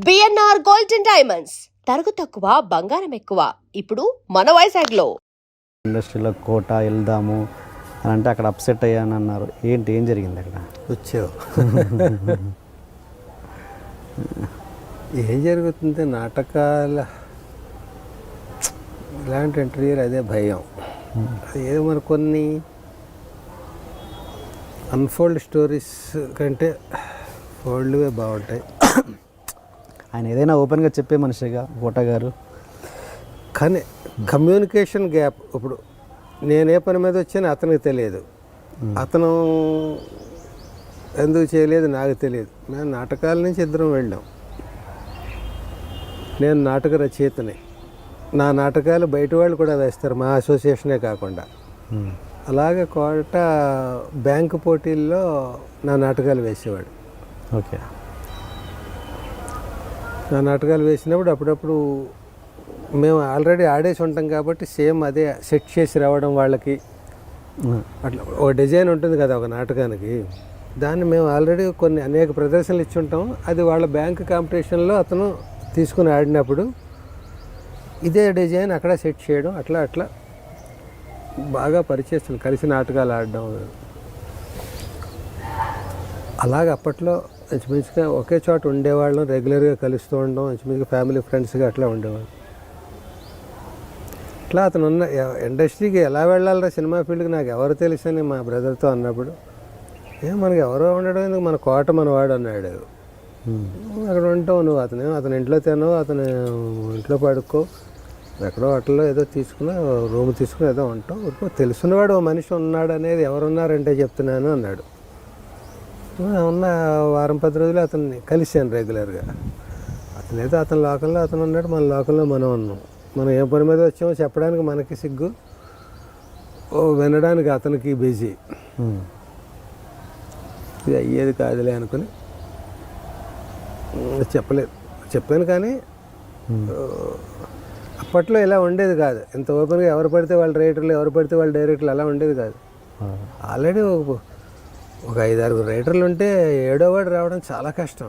BNR gold and diamonds తరుగు తక్కువ బంగారం ఎక్కువ. ఇప్పుడు మన వైజాగ్లో. ఇండస్ట్రీలో కోట వెళ్దాము అని అంటే అక్కడ అప్సెట్ అయ్యాను అన్నారు. ఏం జరిగింది అక్కడ? వచ్చావు. ఏం జరుగుతుంది నాటకాల ఇలాంటి ఇంటర్వ్యూలు అదే భయం. ఏదో మరి కొన్ని అన్ఫోల్డ్ స్టోరీస్ కంటే ఫోల్డ్వే బాగుంటాయి. ఆయన ఏదైనా ఓపెన్గా చెప్పే మనిషిగా కోట గారు. కానీ కమ్యూనికేషన్ గ్యాప్. ఇప్పుడు నేనే పని మీద వచ్చాను అతనికి తెలియదు, అతను ఎందుకు చేయలేదు నాకు తెలియదు. మేము నాటకాల నుంచి ఇద్దరం వెళ్ళాం. నేను నాటక రచయితని, నా నాటకాలు బయట వాళ్ళు కూడా వేస్తారు, మా అసోసియేషనే కాకుండా. అలాగే కోట బ్యాంకు పోటీల్లో నా నాటకాలు వేసేవాడు. ఓకే. నా నాటకాలు వేసినప్పుడు అప్పుడప్పుడు మేము ఆల్రెడీ ఆడేసి ఉంటాం కాబట్టి సేమ్ అదే సెట్ చేసి రావడం వాళ్ళకి. అట్లా ఒక డిజైన్ ఉంటుంది కదా ఒక నాటకానికి, దాన్ని మేము ఆల్రెడీ కొన్ని అనేక ప్రదర్శనలు ఇచ్చి ఉంటాం. అది వాళ్ళ బ్యాంక్ కాంపిటీషన్లో అతను తీసుకుని ఆడినప్పుడు ఇదే డిజైన్ అక్కడ సెట్ చేయడం, అట్లా అట్లా బాగా పరిచయం, కలిసి నాటకాలు ఆడడం. అలాగ అప్పట్లో ఇంచుమించుగా ఒకే చోట ఉండేవాళ్ళం, రెగ్యులర్గా కలుస్తూ ఉండడం, ఇంచుమించుగా ఫ్యామిలీ ఫ్రెండ్స్గా అట్లా ఉండేవాళ్ళం. అట్లా అతను ఉన్న ఇండస్ట్రీకి ఎలా వెళ్ళాలరా సినిమా ఫీల్డ్కి నాకు ఎవరు తెలుసని మా బ్రదర్తో అన్నప్పుడు, మనకి ఎవరో ఉండడం ఎందుకు, మన కోట మనవాడు అన్నాడు. అక్కడ ఉంటావు నువ్వు, అతని ఇంట్లో తినవు, అతను ఇంట్లో పడుకో, ఎక్కడో హోటల్లో ఏదో తీసుకుని రూమ్ తీసుకుని ఏదో ఉంటావు, తెలుసున్నవాడు ఓ మనిషి ఉన్నాడు అనేది ఎవరున్నారంటే చెప్తున్నాను అన్నాడు. ఉన్న వారం 10 రోజులు అతన్ని కలిశాను రెగ్యులర్గా. అతనైతే అతని లోకంలో అతను ఉన్నాడు, మన లోకంలో మనం ఉన్నాం. మనం ఏ పని మీద వచ్చామో చెప్పడానికి మనకి సిగ్గు, వినడానికి అతనికి బిజీ. ఇది అయ్యేది కాదులే అనుకుని చెప్పాను. కానీ అప్పట్లో ఇలా ఉండేది కాదు, ఇంత ఓపెన్గా ఎవరు పడితే వాళ్ళ రైటర్లు, ఎవరు పడితే వాళ్ళ డైరెక్టర్లు అలా ఉండేది కాదు. ఆల్రెడీ ఒక 5-6 రైటర్లు ఉంటే 7వ వాడు రావడం చాలా కష్టం.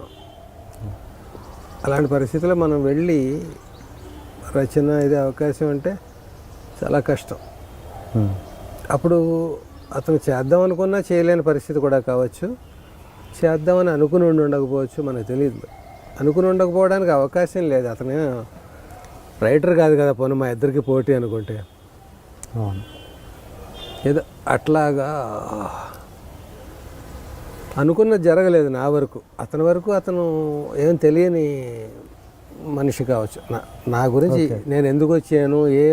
అలాంటి పరిస్థితుల్లో మనం వెళ్ళి రచన ఇదే అవకాశం అంటే చాలా కష్టం. అప్పుడు అతను చేద్దాం అనుకున్నా చేయలేని పరిస్థితి కూడా కావచ్చు, చేద్దామని అనుకుని ఉండకపోవచ్చు, మనకు తెలియదు. అనుకుని ఉండకపోవడానికి అవకాశం లేదు. అతను రైటర్ కాదు కదా, పోనీ మా ఇద్దరికి పోటీ అనుకుంటే. ఏదో అట్లాగా అనుకున్నది జరగలేదు నా వరకు. అతని వరకు అతను ఏం తెలియని మనిషి కావచ్చు. నా గురించి నేను ఎందుకు వచ్చాను, ఏ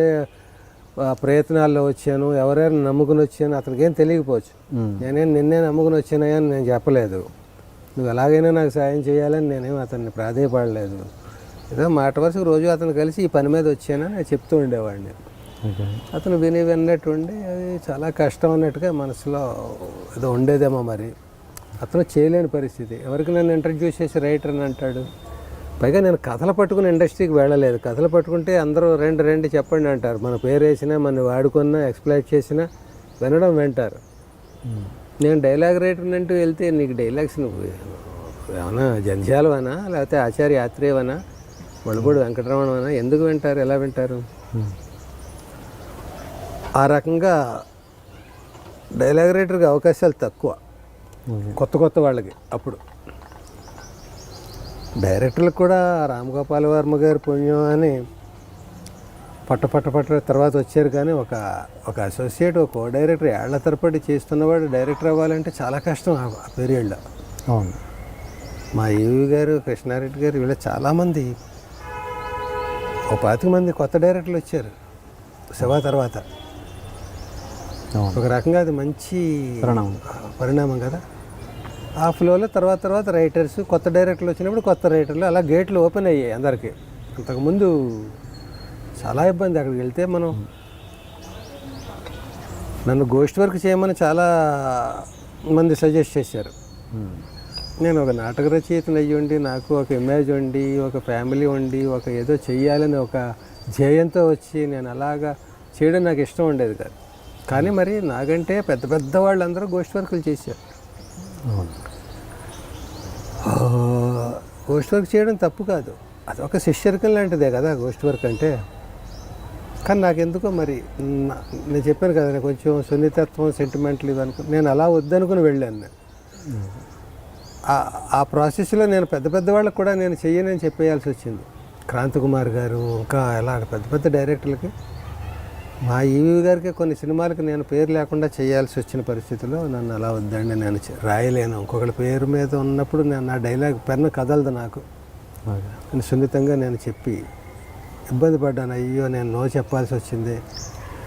ప్రయత్నాల్లో వచ్చాను, ఎవరైనా నమ్ముకుని వచ్చాను అతనికి ఏం తెలియకపోవచ్చు. నిన్నే నమ్ముకుని వచ్చానయ్యా అని నేను చెప్పలేదు, నువ్వు ఎలాగైనా నాకు సాయం చేయాలని నేనేం అతన్ని ప్రాధేయపడలేదు. ఏదో మాట వరుసకు రోజు అతను కలిసి ఈ పని మీద వచ్చానని నేను చెప్తూ ఉండేవాడిని. అతను విన్నట్టు ఉండి అది చాలా కష్టం అన్నట్టుగా మనసులో ఏదో ఉండేదేమో. మరి అతను చేయలేని పరిస్థితి. ఎవరికి నన్ను ఇంట్రడ్యూస్ చేసి రైటర్ అని అంటాడు. పైగా నేను కథలు పట్టుకుని ఇండస్ట్రీకి వెళ్ళలేదు. కథలు పట్టుకుంటే అందరూ రెండు చెప్పండి అంటారు. మన పేరు వేసినా, మన వాడుకున్నా, ఎక్స్ప్లైట్ చేసినా వినడం వింటారు. నేను డైలాగ్ రైటర్ అంటూ వెళ్తే నీకు డైలాగ్స్ నువ్వు ఏమన్నా జంధ్యాలవనా, లేకపోతే ఆచార్య యాత్రేవనా, మణిపూడి వెంకటరమణవనా, ఎందుకు వింటారు, ఎలా వింటారు? ఆ రకంగా డైలాగ్ రైటర్కి అవకాశాలు తక్కువ కొత్త వాళ్ళకి. అప్పుడు డైరెక్టర్లకు కూడా రామ్ వర్మ గారి పుణ్యం అని పట్ట తర్వాత వచ్చారు. కానీ ఒక అసోసియేట్, ఒక కో డైరెక్టర్ ఏళ్ల తరబడి చేస్తున్నవాడు డైరెక్టర్ అవ్వాలంటే చాలా కష్టం ఆ పీరియడ్లో. అవును. మా ఈవి గారు, కృష్ణారెడ్డి గారు, వీళ్ళ చాలామంది, ఒక 25 మంది కొత్త డైరెక్టర్లు వచ్చారు శివ తర్వాత. ఒక రకంగా అది మంచి పరిణామం కదా. ఆ ఫ్లోలో తర్వాత రైటర్స్, కొత్త డైరెక్టర్లు వచ్చినప్పుడు కొత్త రైటర్లు, అలా గేట్లు ఓపెన్ అయ్యాయి అందరికీ. అంతకుముందు చాలా ఇబ్బంది. అక్కడికి వెళ్తే మనం, నన్ను గోస్ట్ వర్క్ చేయమని చాలా మంది సజెస్ట్ చేశారు. నేను ఒక నాటక రచయితను అయ్యి ఉండి, నాకు ఒక ఇమేజ్ ఉండి, ఒక ఫ్యామిలీ ఉండి, ఒక ఏదో చెయ్యాలని ఒక ధ్యేయంతో వచ్చి నేను అలాగా చేయడం నాకు ఇష్టం ఉండేది కాదు. కానీ మరి నాకంటే పెద్ద వాళ్ళందరూ గోస్ట్ వర్కులు చేశారు. గోస్ట్ వర్క్ చేయడం తప్పు కాదు, అదొక శిష్యరికం లాంటిదే కదా గోస్ట్ వర్క్ అంటే. కానీ నాకెందుకో మరి నేను చెప్పాను కదా, నేను కొంచెం సున్నితత్వం, సెంటిమెంట్లు ఇవనుకో, నేను అలా వద్దనుకుని వెళ్ళాను. నేను ఆ ప్రాసెస్లో నేను పెద్ద పెద్ద వాళ్ళకి కూడా నేను చెయ్యనని చెప్పేయాల్సి వచ్చింది. క్రాంతికుమార్ గారు, ఇంకా ఎలా పెద్ద పెద్ద డైరెక్టర్లకి, మా ఈవీ గారికి కొన్ని సినిమాలకి నేను పేరు లేకుండా చేయాల్సి వచ్చిన పరిస్థితిలో నన్ను అలా వద్దండి, నేను రాయలేను, ఇంకొకరి పేరు మీద ఉన్నప్పుడు నేను నా డైలాగ్ పెన్ను కదలదు నాకు. నేను సున్నితంగా నేను చెప్పి ఇబ్బంది పడ్డాను. అయ్యో నేను నో చెప్పాల్సి వచ్చింది.